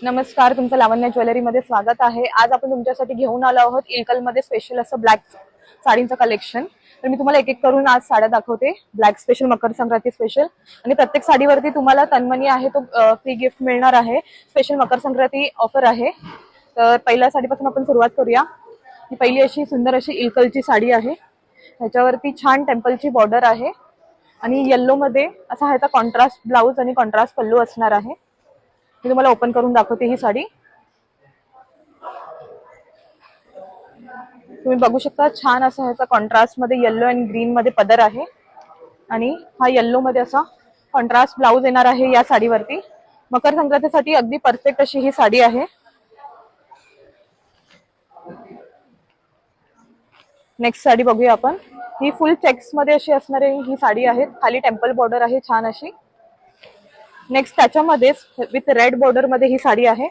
नमस्कार, तुमचं लावण्य ज्वेलरी मध्ये स्वागत आहे। आज आपण तुमच्यासाठी घेऊन आलो आहोत इलकल मध्ये स्पेशल असं ब्लॅक साडींचं कलेक्शन। तर मी तुम्हाला एक एक करून आज साड्या दाखवते। Black special, Makar Sankranti special, आणि प्रत्येक साडीवरती तुम्हाला तन्मणी आहे तो फ्री गिफ्ट मिळणार आहे। स्पेशल मकर संक्रांती ऑफर आहे। तर पहिल्या साडीपासून आपण सुरुवात करूया। ही पहिली अशी सुंदर अशी इलकलची साडी आहे। ह्याच्यावरती छान टेम्पलची बॉर्डर आहे आणि येलो मध्ये असा ह्याचा कॉन्ट्रास्ट ब्लाउज आणि कॉन्ट्रास्ट पल्लू असणार आहे। मी तुम्हाला ओपन करून दाखवते ही साडी। तुम्ही बघू शकता छान असा ह्याचा कॉन्ट्रास्ट मध्ये येलो आणि ग्रीन मध्ये पदर आहे आणि हा येलो मध्ये असा कॉन्ट्रास्ट ब्लाउज येणार आहे या साडीवरती। मकर संक्रांतीसाठी अगदी परफेक्ट अशी ही साडी आहे। नेक्स्ट साडी बघूया आपण। ही फुल चेक्स मध्ये अशी असणारी ही साडी आहे। खाली टेम्पल बॉर्डर आहे छान अशी। नेक्स्ट त्याच्यामध्येच विथ रेड बॉर्डर मध्ये ही साडी आहे।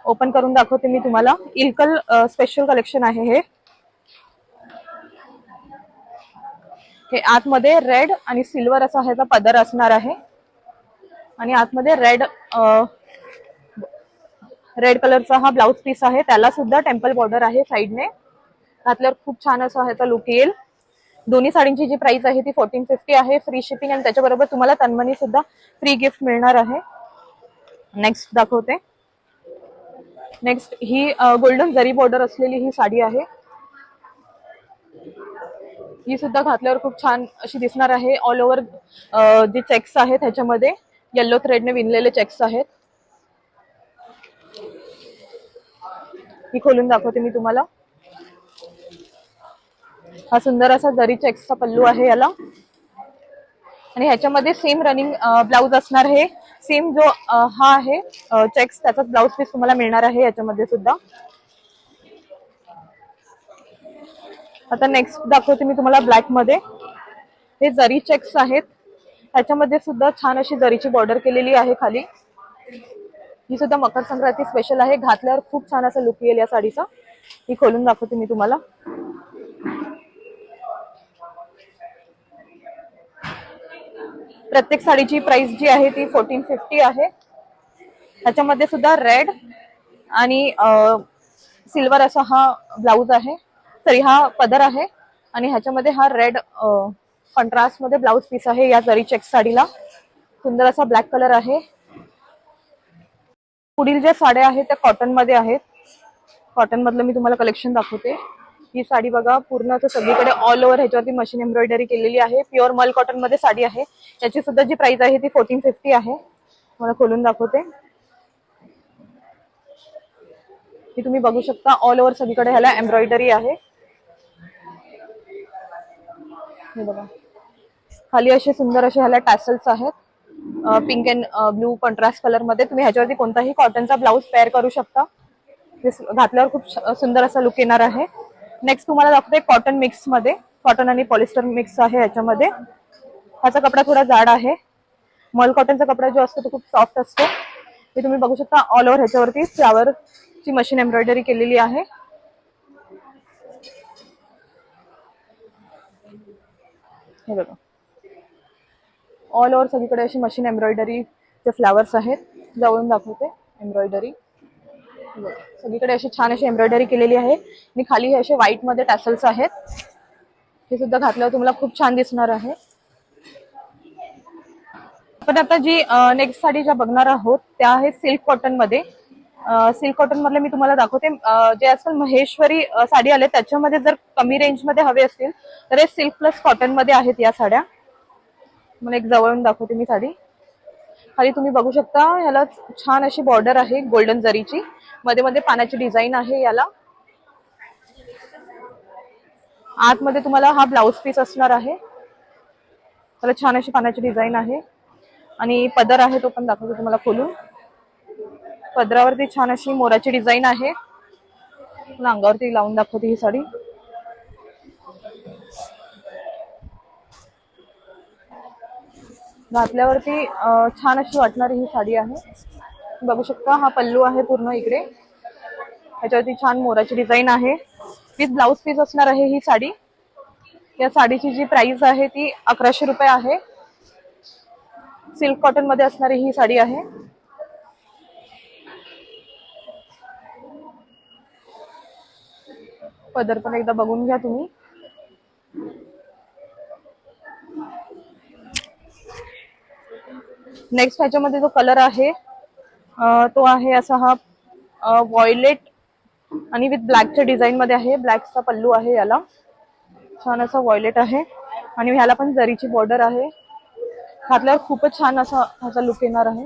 ओपन करून दाखवते मी तुम्हाला। इलकल स्पेशल कलेक्शन आहे हे आतमध्ये रेड आणि सिल्वर असा ह्याचा पदर असणार आहे आणि आतमध्ये रेड कलरचा हा ब्लाउज पीस आहे। त्याला सुद्धा टेम्पल बॉर्डर आहे साइडने। घातल्यावर खूप छान असा ह्याचा लुक येईल। दोन्ही साडींची जी प्राइस आहे ती 1450 आहे, फ्री शिपिंग, आणि त्याच्याबरोबर तुम्हाला तन्मणी सुद्धा फ्री गिफ्ट मिळणार आहे। नेक्स्ट दाखवते। नेक्स्ट ही गोल्डन जरी बॉर्डर असलेली ही साडी आहे। ही सुद्धा घातल्यावर खूप छान अशी दिसणार आहे। ऑल ओव्हर जे चेक्स आहेत ह्याच्यामध्ये येलो थ्रेडने विणलेले चेक्स आहेत। ही खोलून दाखवते मी तुम्हाला। हा सुंदर असा जरी चेक्सचा पल्लू आहे याला, आणि ह्याच्यामध्ये सेम रनिंग ब्लाउज असणार आहे। सेम जो हा आहे चेक्स त्याचाच ब्लाउज पीस तुम्हाला मिळणार आहे याच्यामध्ये सुद्धा। आता नेक्स्ट दाखवते मी तुम्हाला ब्लॅक मध्ये। हे जरी चेक्स आहेत, ह्याच्यामध्ये सुद्धा छान अशी जरीची बॉर्डर केलेली आहे खाली। ही सुद्धा मकर संक्रांती स्पेशल आहे। घातल्यावर खूप छान असा लुक येईल या साडीचा। ही खोलून दाखवते मी तुम्हाला। प्रत्येक साडीची प्राइस जी आहे ती 1450 आहे। ह्याच्यामध्ये सुद्धा रेड आणि सिल्वर असा हा ब्लाउज आहे, सॉरी हा पदर आहे, आणि ह्याच्यामध्ये हा रेड कॉन्ट्रास्ट मध्ये ब्लाउज पीस आहे या जरी चेक साडीला। सुंदर असा ब्लॅक कलर आहे। पुढील ज्या साड्या आहेत त्या कॉटन मध्ये आहेत। कॉटन मधलं मी तुम्हाला कलेक्शन दाखवते। ही साडी बघा, पूर्ण असं सगळीकडे ऑल ओव्हर ह्याच्यावरती मशीन एम्ब्रॉयडरी केलेली आहे। प्युअर मल कॉटन मध्ये साडी आहे। याची सुद्धा जी प्राइस आहे ती 1450 आहे। मला खोलून दाखवते। ही तुम्ही बघू शकता ऑल ओव्हर सगळीकडे ह्याला एम्ब्रॉयडरी आहे। हे बघा, खाली असे सुंदर असे ह्याला टॅसल्स आहेत pink and blue contrast colour मध्ये। तुम्ही ह्याच्यावरती कोणताही कॉटनचा ब्लाउज पेअर करू शकता। घातल्यावर खूप सुंदर असा लुक येणार आहे। नेक्स्ट तुम्हाला दाखवते कॉटन मिक्स मध्ये। कॉटन आणि पॉलिस्टर मिक्स आहे याच्यामध्ये। ह्याचा कपडा थोडा जाड आहे। मल कॉटनचा कपडा जो असतो तो खूप सॉफ्ट असतो। हे तुम्ही बघू शकता ऑल ओव्हर ह्याच्यावरती फ्लावर ची मशीन एम्ब्रॉयडरी केलेली आहे। हे बघा, ऑल ओव्हर सगळीकडे अशी मशीन एम्ब्रॉयडरी चे फ्लावर्स आहेत। जवळून दाखवते एम्ब्रॉयडरी। सगळीकडे अशी छान अशी एम्ब्रॉयडरी केलेली आहे आणि खाली हे असे व्हाईट मध्ये टॅसल्स आहेत। हे सुद्धा घातल्यावर तुम्हाला खूप छान दिसणार आहे। पण आता जी नेक्स्ट साडी ज्या बघणार आहोत त्या आहेत सिल्क कॉटन मध्ये। सिल्क कॉटन मधले मी तुम्हाला दाखवते। जे आजकाल महेश्वरी साडी आले त्याच्यामध्ये जर कमी रेंज मध्ये हवे असतील तर हे सिल्क प्लस कॉटन मध्ये आहेत या साड्या। मला एक जवळून दाखवते मी साडी। खाली तुम्ही बघू शकता ह्याला छान अशी बॉर्डर आहे गोल्डन जरीची। मध्ये मध्ये पानाची डिझाईन आहे याला। आतमध्ये तुम्हाला हा ब्लाउज पीस असणार आहे। त्याला छान अशी पानाची डिझाईन आहे आणि पदर आहे तो पण दाखवते तुम्हाला खोलून। पदरावरती छान अशी मोराची डिझाईन आहे। अंगावरती लावून दाखवते ही साडी। घातल्यावरती छान अशी वाटणारी ही साडी आहे। बघू शकता हा पल्लू आहे पूर्ण इकडे। ह्याच्यावरती छान मोराची डिझाईन आहे विथ ब्लाउज पीस असणार आहे ही साडी। या साडीची जी प्राइस आहे ती 1100 रुपये आहे। सिल्क कॉटन मध्ये असणारी ही साडी आहे। पदर पण एकदा बघून घ्या तुम्ही. नेक्स्ट ह्याच्यामध्ये जो कलर आहे तो आहे असा हा व्हायलेट आणि विथ ब्लॅकच्या डिझाईन मध्ये आहे. ब्लॅकचा पल्लू आहे याला. छान असा व्हायलेट आहे आणि ह्याला पण जरीची बॉर्डर आहे. घातल्यावर खूपच छान असा ह्याचा लुक येणार आहे.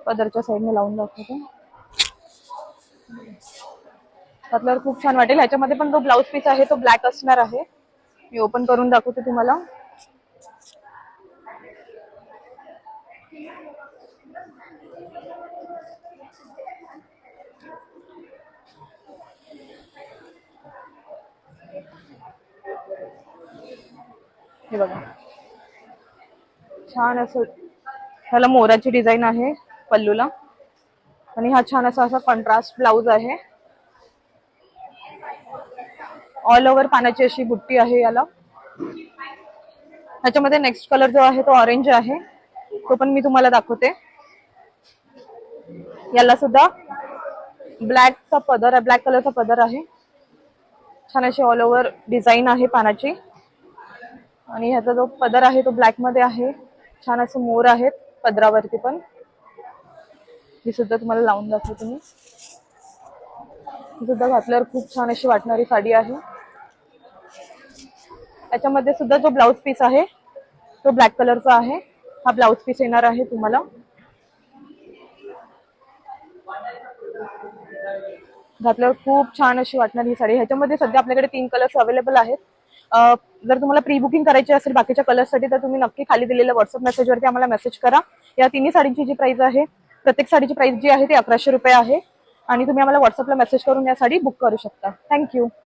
पदरच्या साईडने लावून दाखवते. घातल्यावर खूप छान वाटेल. ह्याच्यामध्ये पण जो ब्लाउज पीस आहे तो ब्लॅक असणार आहे. मी ओपन करून दाखवते तुम्हाला. हे बघा, छान असं ह्याला मोराची डिझाईन आहे पल्लूला आणि हा छान असा कॉन्ट्रास्ट ब्लाउज आहे. ऑल ओव्हर पानाची अशी बुट्टी आहे याला. ह्याच्यामध्ये नेक्स्ट कलर जो आहे तो ऑरेंज आहे. तो पण मी तुम्हाला दाखवते. याला सुद्धा ब्लॅक कलरचा पदर आहे. छान अशी ऑल ओव्हर डिझाईन आहे पानाची आणि ह्याचा जो पदर आहे तो ब्लॅक मध्ये आहे. छान असं मोर आहेत पदरावरती पण. ही सुद्धा तुम्हाला लावून दाखवते मी. सुद्धा घातल्यावर खूप छान अशी वाटणारी साडी आहे. याच्यामध्ये सुद्धा जो ब्लाउज पीस आहे तो ब्लॅक कलरचा आहे. हा ब्लाउज पीस येणार आहे तुम्हाला. घातल्यावर खूप छान अशी वाटणार ही साडी. ह्याच्यामध्ये सध्या आपल्याकडे 3 कलर्स अवेलेबल आहेत. जर तुम्हाला प्री बुकिंग करायची असेल बाकीच्या कलर्ससाठी तर तुम्ही नक्की खाली दिलेल्या व्हॉट्सअप मेसेजवरती आम्हाला मेसेज करा. या तिन्ही साडींची जी प्राइस आहे, प्रत्येक साडीची प्राइस जी आहे ती 1100 रुपये आहे आणि तुम्ही आम्हाला व्हॉट्सअपला मेसेज करून या साडी बुक करू शकता. थँक्यू.